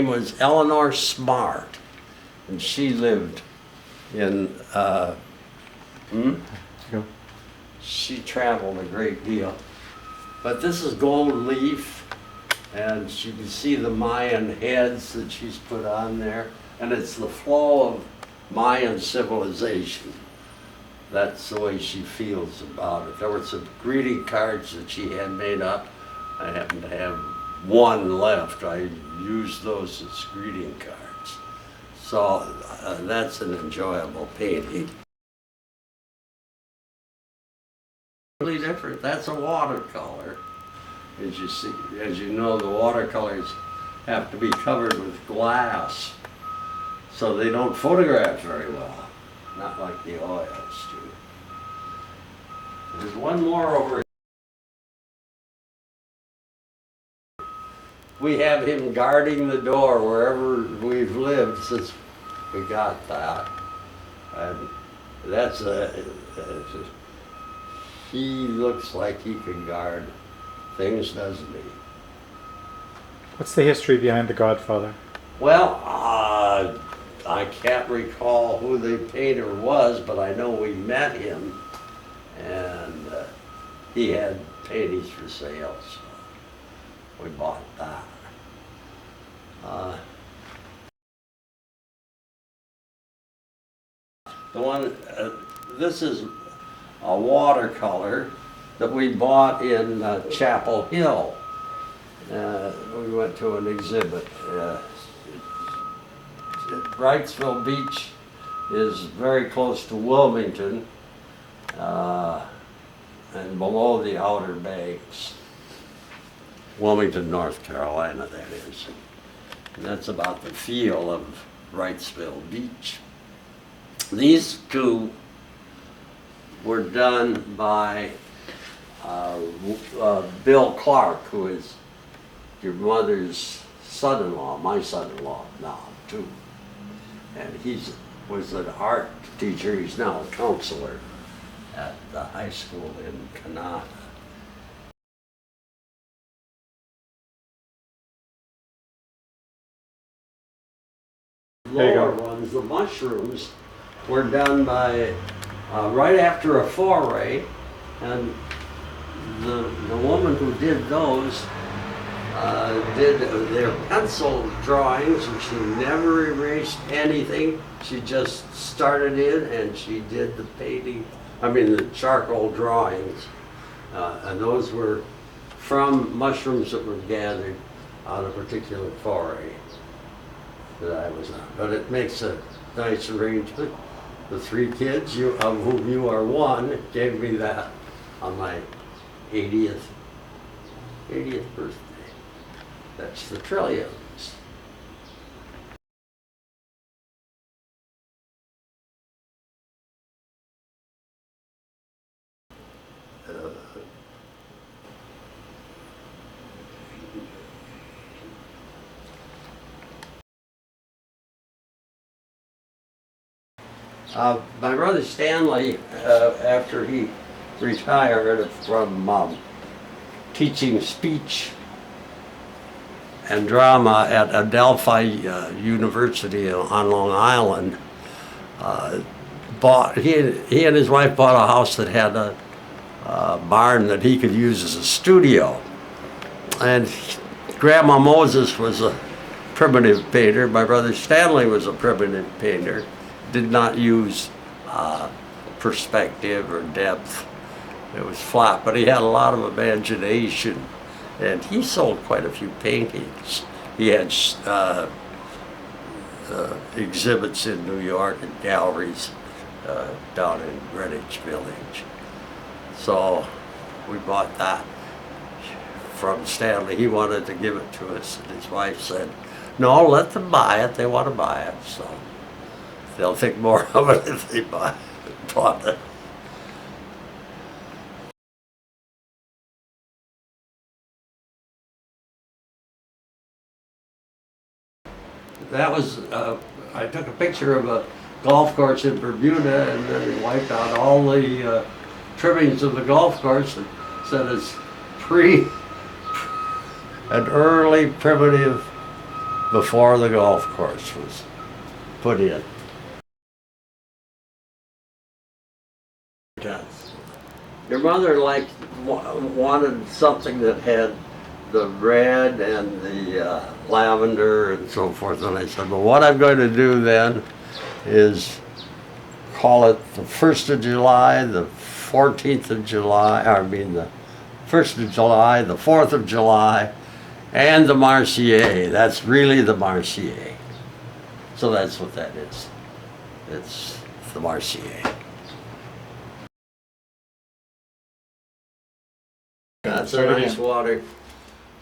name was Eleanor Smart, and she lived in, she traveled a great deal. But this is gold leaf, and you can see the Mayan heads that she's put on there, and it's the flow of Mayan civilization. That's the way she feels about it. There were some greeting cards that she had made up. I happen to have one left. I used those as greeting cards. So that's an enjoyable painting. Really different. That's a watercolor. As you see, as you know, the watercolors have to be covered with glass, so they don't photograph very well. Not like the oils do. There's one more over here. We have him guarding the door wherever we've lived since we got that. And that's he looks like he can guard things, doesn't he? What's the history behind The Godfather? Well, I can't recall who the painter was, but I know we met him, and he had paintings for sale, so we bought that. The one, this is a watercolor that we bought in Chapel Hill. We went to an exhibit. Wrightsville Beach is very close to Wilmington and below the Outer Banks. Wilmington, North Carolina, that is. And that's about the feel of Wrightsville Beach. These two were done by Bill Clark, who is your mother's son-in-law, my son-in-law now too. And he was an art teacher. He's now a counselor at the high school in Kanata. Lower ones, the mushrooms, were done by right after a foray, and the woman who did those did their pencil drawings, and she never erased anything. She just started in and she did the painting, the charcoal drawings. And those were from mushrooms that were gathered on a particular foray that I was on. But it makes a nice arrangement. The three kids, of whom you are one, gave me that on my 80th birthday. That's the trillions. My brother Stanley, after he retired from teaching speech and drama at Adelphi University on Long Island, he and his wife bought a house that had a barn that he could use as a studio. And Grandma Moses was a primitive painter. My brother Stanley was a primitive painter. Did not use perspective or depth. It was flat, but he had a lot of imagination. And he sold quite a few paintings. He had exhibits in New York and galleries down in Greenwich Village. So we bought that from Stanley. He wanted to give it to us, and his wife said, "No, let them buy it. They want to buy it." So they'll think more of it if they bought it. That was, I took a picture of a golf course in Bermuda and then wiped out all the trimmings of the golf course and said it's an early primitive before the golf course was put in. Your mother wanted something that had the red and the lavender and so forth, and I said, well, what I'm going to do then is call it the 1st of July, the 14th of July, the 1st of July, the 4th of July, and the Marseillaise. That's really the Marseillaise. So that's what that is. It's the Marseillaise. That's a nice water.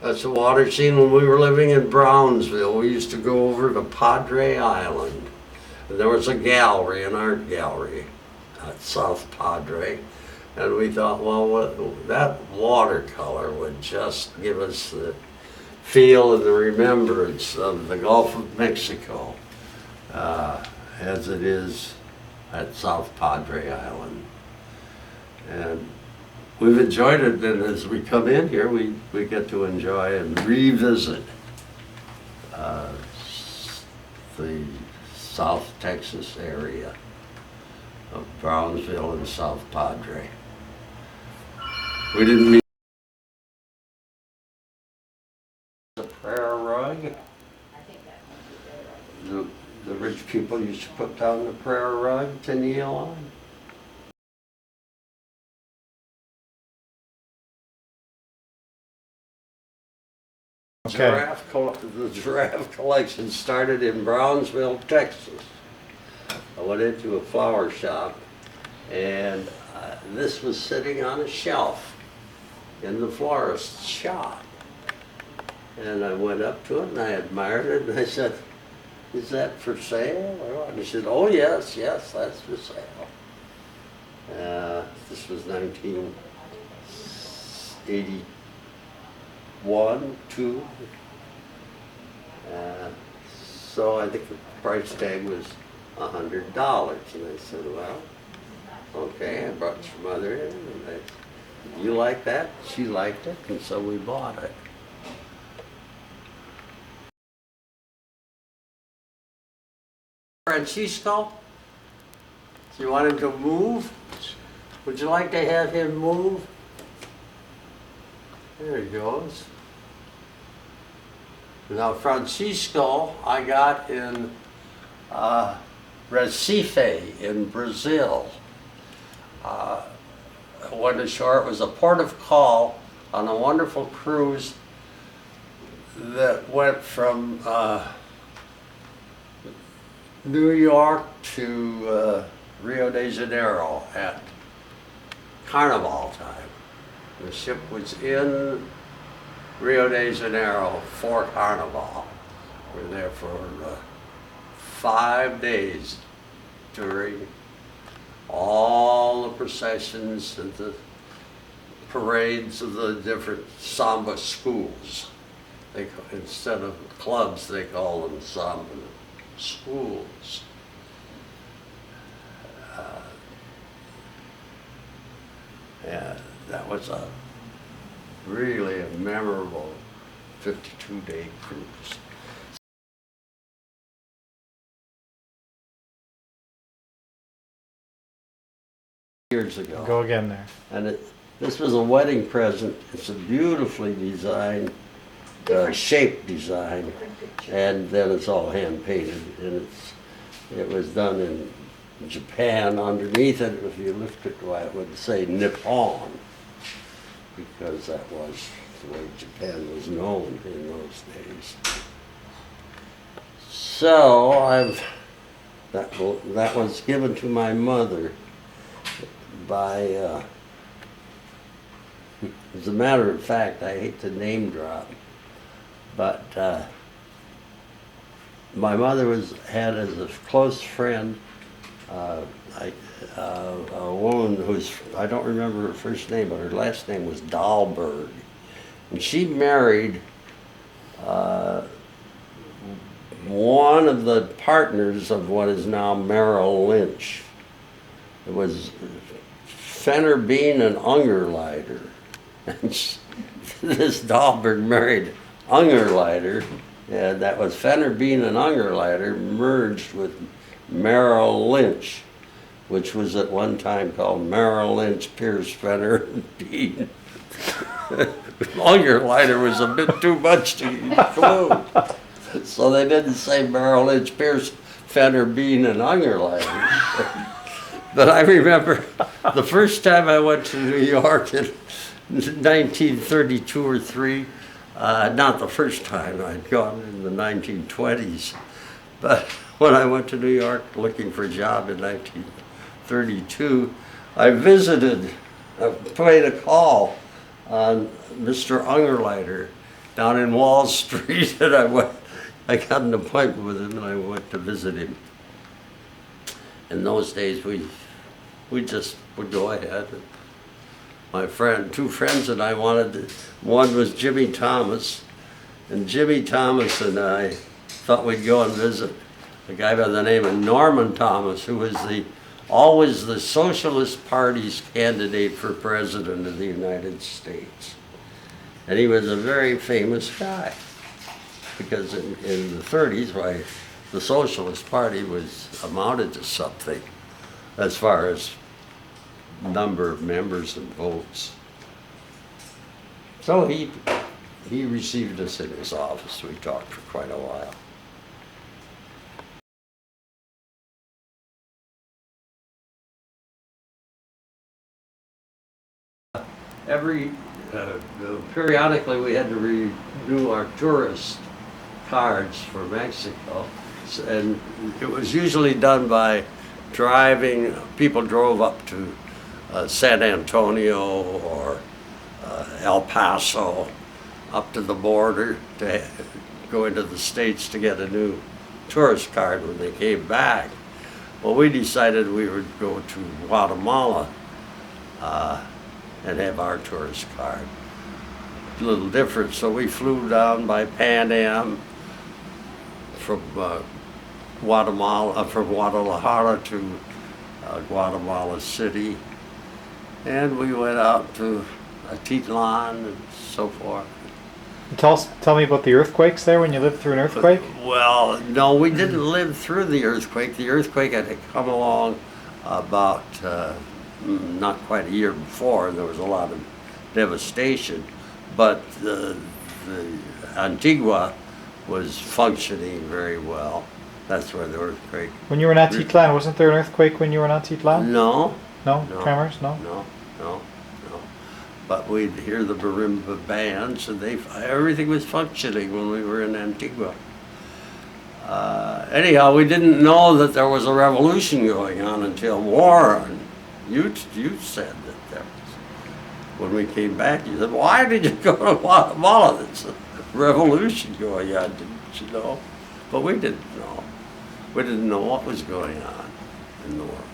That's a water scene when we were living in Brownsville. We used to go over to Padre Island. And there was a gallery, an art gallery at South Padre. And we thought, well, that watercolor would just give us the feel and the remembrance of the Gulf of Mexico as it is at South Padre Island. And we've enjoyed it, and as we come in here, we get to enjoy and revisit the South Texas area of Brownsville and South Padre. We didn't meet the prayer rug. The rich people used to put down the prayer rug to kneel on. Okay. The giraffe collection started in Brownsville, Texas. I went into a flower shop, and this was sitting on a shelf in the florist's shop. And I went up to it and I admired it, and I said, "Is that for sale?" And he said, "Oh yes, yes, that's for sale." This was 1981, 2. So I think the price tag was $100, and I said, "Well, okay." I brought your mother in, and you like that? She liked it, and so we bought it. Francisco, do you want him to move? Would you like to have him move? There he goes. Now Francisco, I got in Recife in Brazil. I went ashore. It was a port of call on a wonderful cruise that went from New York to Rio de Janeiro at Carnival time. The ship was in Rio de Janeiro for Carnival. We were there for 5 days during all the processions and the parades of the different samba schools. Instead of clubs, they call them samba schools. And that was really a memorable 52-day cruise. Years ago. Go again there. And this was a wedding present. It's a beautifully designed, shape design, and then it's all hand painted. And it was done in Japan. Underneath it, if you lift it, it would say Nippon, because that was the way Japan was known in those days. So that was given to my mother by, as a matter of fact, I hate to name drop, but my mother had as a close friend a woman who's, I don't remember her first name, but her last name was Dahlberg. And she married one of the partners of what is now Merrill Lynch. It was Fenner, Bean, and Ungerleider. And this Dahlberg married Ungerleider, And that was Fenner, Bean, and Ungerleider merged with Merrill Lynch, which was at one time called Merrill Lynch, Pierce, Fenner, and Bean. Ungerleider was a bit too much to include. So they didn't say Merrill Lynch, Pierce, Fenner, Bean, and Ungerleider. But I remember the first time I went to New York in 1932 or 3, not the first time, I'd gone in the 1920s, but when I went to New York looking for a job in 1932, I paid a call on Mr. Ungerleider down in Wall Street, and I got an appointment with him and I went to visit him. In those days, we just would go ahead. My two friends and I one was Jimmy Thomas, and Jimmy Thomas and I thought we'd go and visit a guy by the name of Norman Thomas, who was always the Socialist Party's candidate for President of the United States. And he was a very famous guy, because in the 30s, why, the Socialist Party amounted to something as far as number of members and votes. So he received us in his office. We talked for quite a while. Periodically we had to renew our tourist cards for Mexico, and it was usually done by driving. People drove up to San Antonio or El Paso, up to the border to go into the States to get a new tourist card when they came back. Well, we decided we would go to Guatemala and have our tourist card. A little different, so we flew down by Pan Am from Guadalajara to Guatemala City, and we went out to Atitlan and so forth. Tell me about the earthquakes there, when you lived through an earthquake. Well, no, we didn't live through the earthquake. The earthquake had come along about not quite a year before, and there was a lot of devastation. But the Antigua was functioning very well. That's where the earthquake. When you were in Atitlan, wasn't there an earthquake when you were in Atitlan? No. No? Tremors? No? No. But we'd hear the marimba bands, and everything was functioning when we were in Antigua. Anyhow, we didn't know that there was a revolution going on until Warren. You said that there was. When we came back, you said, "Why did you go to Guatemala? There's a revolution going on, didn't you know?" But we didn't know. We didn't know what was going on in the world.